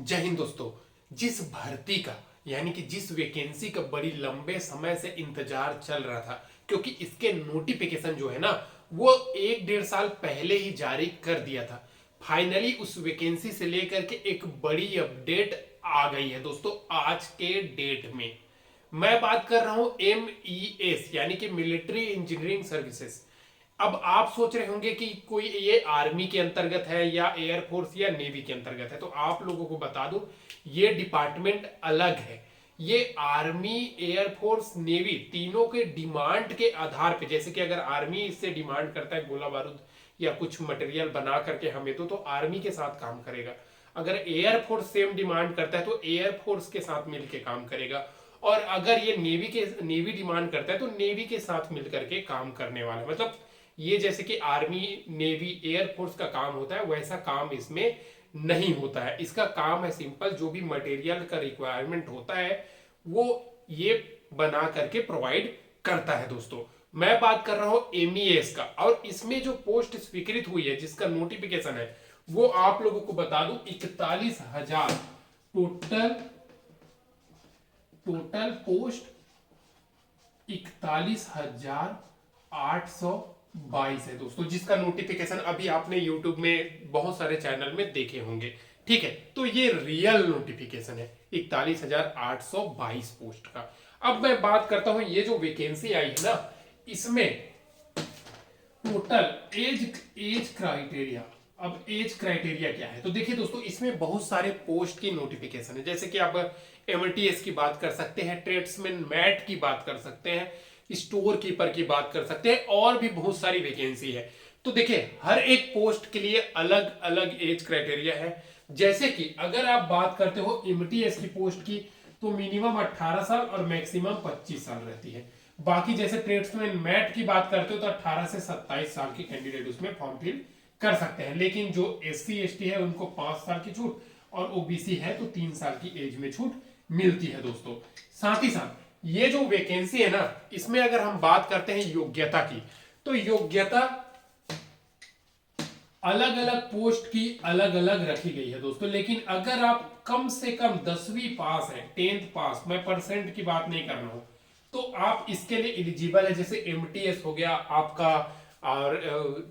जय हिंद दोस्तों। जिस भर्ती का यानी कि जिस वैकेंसी का बड़ी लंबे समय से इंतजार चल रहा था, क्योंकि इसके नोटिफिकेशन जो है ना वो 1-1.5 साल पहले ही जारी कर दिया था। फाइनली उस वैकेंसी से लेकर के एक बड़ी अपडेट आ गई है दोस्तों आज के डेट में। मैं बात कर रहा हूं MES यानी कि मिलिट्री इंजीनियरिंग सर्विसेज। अब आप सोच रहे होंगे कि कोई ये आर्मी के अंतर्गत है या एयरफोर्स या नेवी के अंतर्गत है, तो आप लोगों को बता दूं ये डिपार्टमेंट अलग है। ये आर्मी, एयरफोर्स, नेवी तीनों के डिमांड के आधार पे, जैसे कि अगर आर्मी इससे डिमांड करता है गोला बारूद या कुछ मटेरियल बना करके हमें तो आर्मी के साथ काम करेगा। अगर एयरफोर्स सेम डिमांड करता है तो एयरफोर्स के साथ मिलकर काम करेगा। और अगर ये नेवी डिमांड करता है तो नेवी के साथ मिलकर के काम करने वाला, मतलब ये जैसे कि आर्मी, नेवी, एयरफोर्स का काम होता है वैसा काम इसमें नहीं होता है। इसका काम है सिंपल, जो भी मटेरियल का रिक्वायरमेंट होता है वो ये बना करके प्रोवाइड करता है दोस्तों। मैं बात कर रहा हूं MES का, और इसमें जो पोस्ट स्वीकृत हुई है, जिसका नोटिफिकेशन है, वो आप लोगों को बता दूं 41,000 टोटल टोटल पोस्ट 41,822 है दोस्तों, जिसका नोटिफिकेशन अभी आपने यूट्यूब में बहुत सारे चैनल में देखे होंगे। ठीक है, तो ये रियल नोटिफिकेशन है 41,822 पोस्ट का। अब मैं बात करता हूं ये जो वैकेंसी आई है ना, इसमें टोटल एज क्राइटेरिया। अब एज क्राइटेरिया क्या है, तो देखिए दोस्तों, इसमें बहुत सारे पोस्ट की नोटिफिकेशन है। जैसे कि आप MTS की बात कर सकते हैं, ट्रेड्समैन मैट की बात कर सकते हैं, स्टोर कीपर की बात कर सकते हैं, और भी बहुत सारी वैकेंसी है। तो देखिए हर एक पोस्ट के लिए अलग अलग एज क्राइटेरिया है। जैसे कि अगर आप बात करते हो MTS की पोस्ट की, तो मिनिमम 18 साल और मैक्सिमम 25 साल रहती है। बाकी जैसे ट्रेड्समैन मैट की बात करते हो तो 18 से 27 साल के कैंडिडेट उसमें फॉर्म फिल कर सकते हैं। लेकिन जो SC ST है उनको 5 साल की छूट, और OBC है तो 3 साल की एज में छूट मिलती है दोस्तों। साथ ही साथ ये जो वैकेंसी है ना, इसमें अगर हम बात करते हैं योग्यता की, तो योग्यता अलग अलग पोस्ट की अलग अलग रखी गई है दोस्तों। लेकिन अगर आप कम से कम 10वीं पास है, 10th पास, मैं परसेंट की बात नहीं कर रहा हूं, तो आप इसके लिए एलिजिबल है। जैसे MTS हो गया आपका, और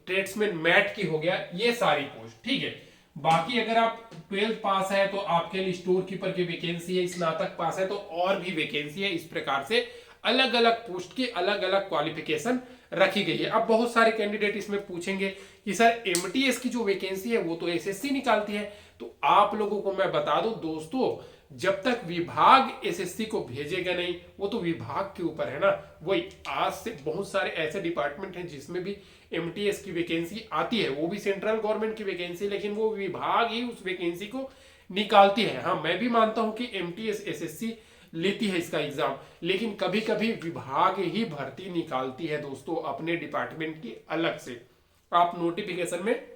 ट्रेड्समैन मैट की हो गया, ये सारी पोस्ट। ठीक है, बाकी अगर आप 12th पास है तो आपके लिए स्टोर कीपर की वैकेंसी है, स्नातक पास है तो और भी वैकेंसी है। इस प्रकार से अलग अलग पोस्ट की अलग अलग क्वालिफिकेशन रखी गई है। अब बहुत सारे कैंडिडेट इसमें पूछेंगे कि सर MTS की जो वैकेंसी है वो तो SSC निकालती है। तो आप लोगों को मैं बता दूं दोस्तों, जब तक विभाग SSC को भेजेगा नहीं, वो तो विभाग के ऊपर है ना। वही आज से बहुत सारे ऐसे डिपार्टमेंट हैं जिसमें भी MTS की वैकेंसी आती है, वो भी सेंट्रल गवर्नमेंट की वैकेंसी, लेकिन वो विभाग ही उस वैकेंसी को निकालती है। हाँ, मैं भी मानता हूं कि MTS SSC लेती है इसका एग्जाम, लेकिन कभी कभी विभाग ही भर्ती निकालती है दोस्तों अपने डिपार्टमेंट की अलग से। आप नोटिफिकेशन में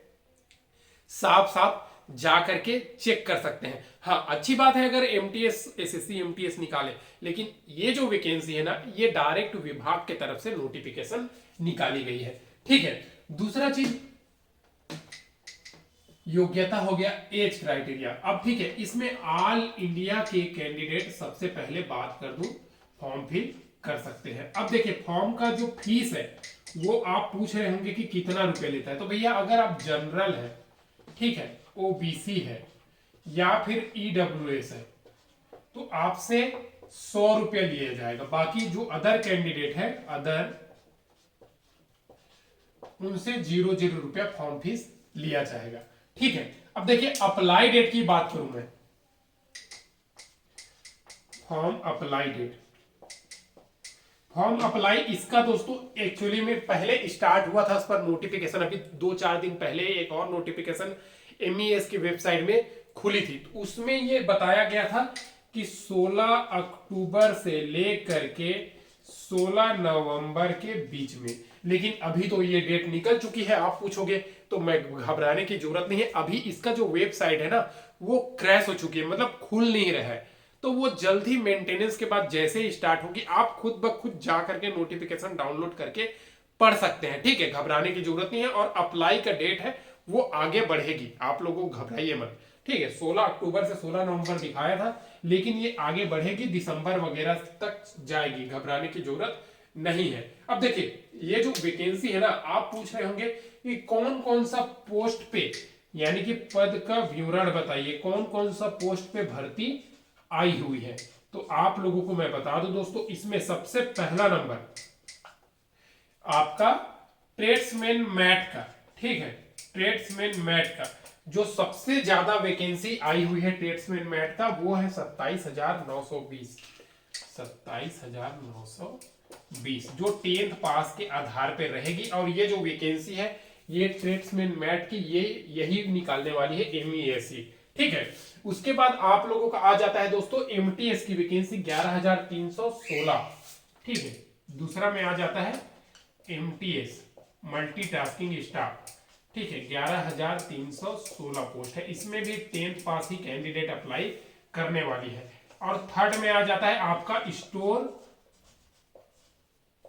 साफ साफ जा करके चेक कर सकते हैं। हाँ, अच्छी बात है अगर MTS SSC MTS निकाले, लेकिन ये जो वैकेंसी है ना, ये डायरेक्ट विभाग के तरफ से नोटिफिकेशन निकाली गई है। ठीक है, दूसरा चीज योग्यता हो गया, एज क्राइटेरिया। अब ठीक है, इसमें ऑल इंडिया के कैंडिडेट सबसे पहले बात कर दूं, फॉर्म फिल कर सकते हैं। अब देखिए फॉर्म का जो फीस है वो आप पूछ रहे होंगे कि कितना रुपए लेता है। तो भैया अगर आप जनरल है, ठीक है, OBC है या फिर EWS है, तो आपसे 100 रुपया लिया जाएगा। बाकी जो अदर कैंडिडेट है, अदर, उनसे 0 रुपया फॉर्म फीस लिया जाएगा। ठीक है, अब देखिए अप्लाई डेट की बात करूं मैं, फॉर्म अप्लाई इसका दोस्तों एक्चुअली में पहले स्टार्ट हुआ था, उस पर नोटिफिकेशन अभी 2-4 दिन पहले एक और नोटिफिकेशन MES की वेबसाइट में खुली थी, तो उसमें ये बताया गया था कि 16 अक्टूबर से लेकर के 16 नवंबर के बीच में। लेकिन अभी तो ये डेट निकल चुकी है। आप पूछोगे तो मैं घबराने की जरूरत नहीं है। अभी इसका जो वेबसाइट है ना वो क्रैश हो चुकी है, मतलब खुल नहीं रहा है। तो वो जल्द ही मेंटेनेंस के बाद जैसे ही स्टार्ट होगी, आप खुद ब खुद जा करके नोटिफिकेशन डाउनलोड करके पढ़ सकते हैं। ठीक है, घबराने की जरूरत नहीं है। और अप्लाई का डेट है वो आगे बढ़ेगी, आप लोगों को घबराइए मत। ठीक है, 16 अक्टूबर से 16 नवंबर दिखाया था, लेकिन ये आगे बढ़ेगी, दिसंबर वगैरह तक जाएगी, घबराने की जरूरत नहीं है। अब देखिए ये जो वैकेंसी है ना, आप पूछ रहे होंगे कि कौन कौन सा पोस्ट पे, यानी कि पद का विवरण बताइए, कौन कौन सा पोस्ट पे भर्ती आई हुई है। तो आप लोगों को मैं बता दूं दोस्तों, इसमें सबसे पहला नंबर आपका ट्रेड्समैन मैट का, ठीक है, ट्रेड्समैन मैट का जो सबसे ज्यादा वैकेंसी आई हुई है ट्रेड्समैन मैट का, वो है 27,920, 27,920 जो 10th पास के आधार पे रहेगी। और ये जो वैकेंसी है ये ट्रेड्समैन मैट की ये यही निकालने वाली है MESC, ठीक है। उसके बाद आप लोगों का आ जाता है दोस्तों MTS की वैकेंसी 11,316, ठीक है। दूसरा में आ जाता है MTS मल्टीटास्किंग स्टाफ, ठीक है, 11,316 पोस्ट है, इसमें भी 10th पास ही कैंडिडेट अप्लाई करने वाली है। और थर्ड में आ जाता है आपका स्टोर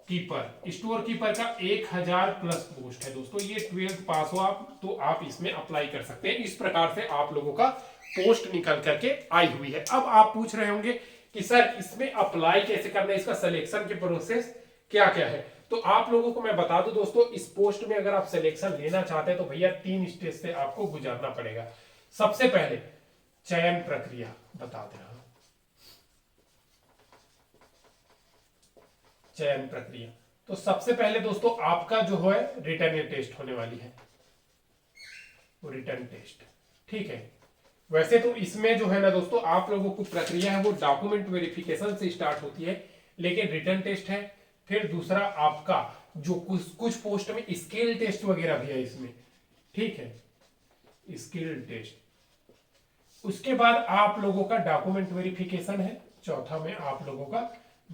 कीपर का 1,000 प्लस पोस्ट है दोस्तों, ये 12th पास हो आप तो आप इसमें अप्लाई कर सकते हैं। इस प्रकार से आप लोगों का पोस्ट निकल करके आई हुई है। अब आप पूछ रहे होंगे कि सर इसमें अप्लाई कैसे करना है, इसका सिलेक्शन की प्रोसेस क्या क्या है। तो आप लोगों को मैं बता दूं दोस्तों, इस पोस्ट में अगर आप सिलेक्शन लेना चाहते हैं तो भैया 3 स्टेज से आपको गुजरना पड़ेगा। सबसे पहले चयन प्रक्रिया बता दे रहा हूं, चयन प्रक्रिया। तो सबसे पहले दोस्तों आपका जो है रिटन टेस्ट होने वाली है, वो रिटन टेस्ट, ठीक है। वैसे तो इसमें जो है ना दोस्तों आप लोगों को प्रक्रिया है वो डॉक्यूमेंट वेरिफिकेशन से स्टार्ट होती है, लेकिन रिटन टेस्ट है। फिर दूसरा आपका जो कुछ पोस्ट में स्किल टेस्ट वगैरह भी है इसमें, ठीक है, स्किल टेस्ट। उसके बाद आप लोगों का डॉक्यूमेंट वेरिफिकेशन है। चौथा में आप लोगों का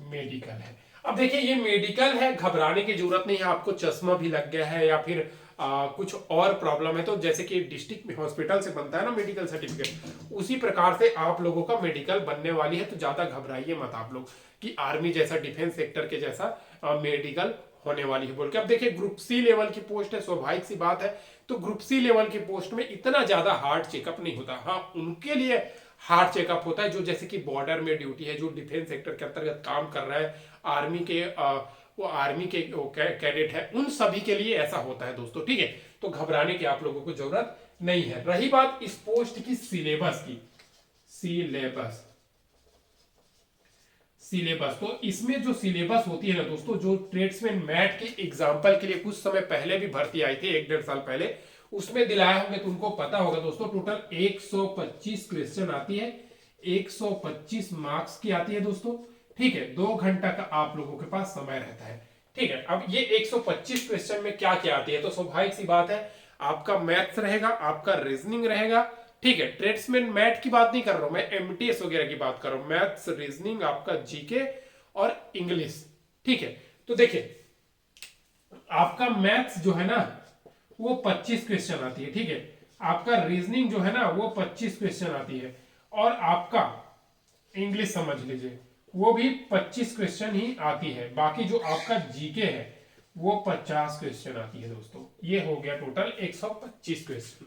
मेडिकल है। अब देखिए ये मेडिकल है, घबराने की जरूरत नहीं है, आपको चश्मा भी लग गया है या फिर कुछ और प्रॉब्लम है तो जैसे कि डिस्ट्रिक्ट हॉस्पिटल से बनता है ना मेडिकल सर्टिफिकेट, उसी प्रकार से आप लोगों का मेडिकल बनने वाली है। तो ज्यादा घबराइए मत आप लोग कि आर्मी जैसा डिफेंस सेक्टर के जैसा मेडिकल होने वाली है बोल के। अब देखिए ग्रुप सी लेवल की पोस्ट है, स्वाभाविक सी बात है, तो ग्रुप सी लेवल की पोस्ट में इतना ज्यादा हार्ड चेकअप नहीं होता। हाँ उनके लिए हार्ड चेकअप होता है जो जैसे कि बॉर्डर में ड्यूटी है, जो डिफेंस सेक्टर के अंतर्गत काम कर रहा है, आर्मी के वो आर्मी के कैडेट है, उन सभी के लिए ऐसा होता है दोस्तों, ठीक है। तो घबराने की आप लोगों को जरूरत नहीं है। रही बात इस पोस्ट की सिलेबस की, सिलेबस तो इसमें जो सिलेबस होती है ना दोस्तों, जो ट्रेड्समैन मैट के एग्जाम्पल के लिए कुछ समय पहले भी भर्ती आई थी, 1-1.5 साल पहले, उसमें दिलाए होंगे तो उनको पता होगा दोस्तों। टोटल 125 क्वेश्चन आती है, 125 मार्क्स की आती है दोस्तों, ठीक है। 2 घंटा का आप लोगों के पास समय रहता है, ठीक है। अब ये 125 क्वेश्चन में क्या क्या आती है, तो स्वाभाविक सी बात है आपका मैथ्स रहेगा, आपका रीजनिंग रहेगा, ठीक है। ट्रेड्समैन मैट की बात नहीं कर रहा हूं मैं, MTS वगैरह की बात कर रहा हूं, मैथ्स, रीजनिंग, आपका जीके और इंग्लिश, ठीक है। तो देखिए आपका मैथ्स जो है ना वो 25 क्वेश्चन आती है, ठीक है। आपका रीजनिंग जो है ना वो 25 क्वेश्चन आती है, और आपका इंग्लिश समझ लीजिए वो भी 25 क्वेश्चन ही आती है। बाकी जो आपका जीके है वो 50 क्वेश्चन आती है दोस्तों। ये हो गया टोटल 125 क्वेश्चन।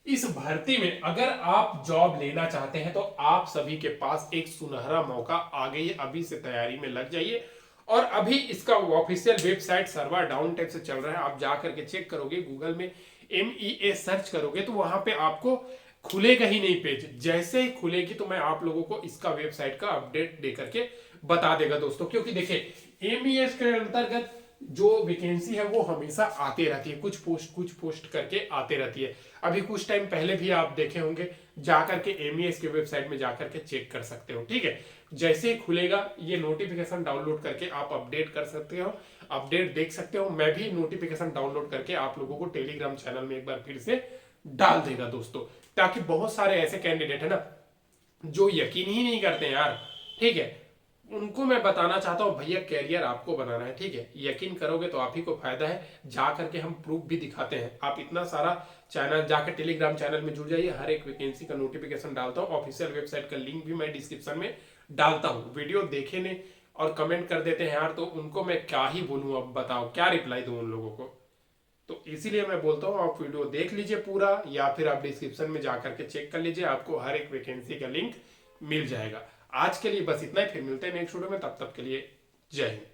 इस भर्ती में अगर आप जॉब लेना चाहते हैं तो आप सभी के पास एक सुनहरा मौका आ गई है, अभी से तैयारी में लग जाइए। और अभी इसका official website server down type से चल रहा है, आप जाकर के चेक करोगे, गूगल में MEA सर्च करोगे तो वहां पे आपको खुलेगा ही नहीं पेज। जैसे ही खुलेगी तो मैं आप लोगों को इसका वेबसाइट का अपडेट दे करके बता देगा दोस्तों, क्योंकि देखिए MES के अंतर्गत जो वैकेंसी है वो हमेशा आते रहती है, कुछ पोस्ट करके आते रहती है। अभी कुछ टाइम पहले भी आप देखे होंगे, जाकर के MES के वेबसाइट में जाकर के चेक कर सकते हो, ठीक है। जैसे ही खुलेगा ये नोटिफिकेशन डाउनलोड करके आप अपडेट कर सकते हो, अपडेट देख सकते हो। मैं भी नोटिफिकेशन डाउनलोड करके आप लोगों को टेलीग्राम चैनल में एक बार फिर से डाल देगा दोस्तों, ताकि बहुत सारे ऐसे कैंडिडेट है ना जो यकीन ही नहीं करते यार, ठीक है, उनको मैं बताना चाहता हूं भैया कैरियर आपको बनाना है, ठीक है। यकीन करोगे तो आप ही को फायदा है, जा करके हम प्रूफ भी दिखाते हैं। आप इतना सारा चैनल जाकर टेलीग्राम चैनल में जुड़ जाइए, हर एक वैकेंसी का नोटिफिकेशन डालता हूं, ऑफिशियल वेबसाइट का लिंक भी मैं डिस्क्रिप्शन में डालता हूं। वीडियो देखे ने और कमेंट कर देते हैं यार, तो उनको मैं क्या ही बोलूं, अब बताओ क्या रिप्लाई दूं उन लोगों को। तो इसीलिए मैं बोलता हूँ आप वीडियो देख लीजिए पूरा, या फिर आप डिस्क्रिप्शन में जाकर के चेक कर लीजिए, आपको हर एक वैकेंसी का लिंक मिल जाएगा। आज के लिए बस इतना ही, फिर मिलते हैं नेक्स्ट वीडियो में, तब तक के लिए जय हिंद।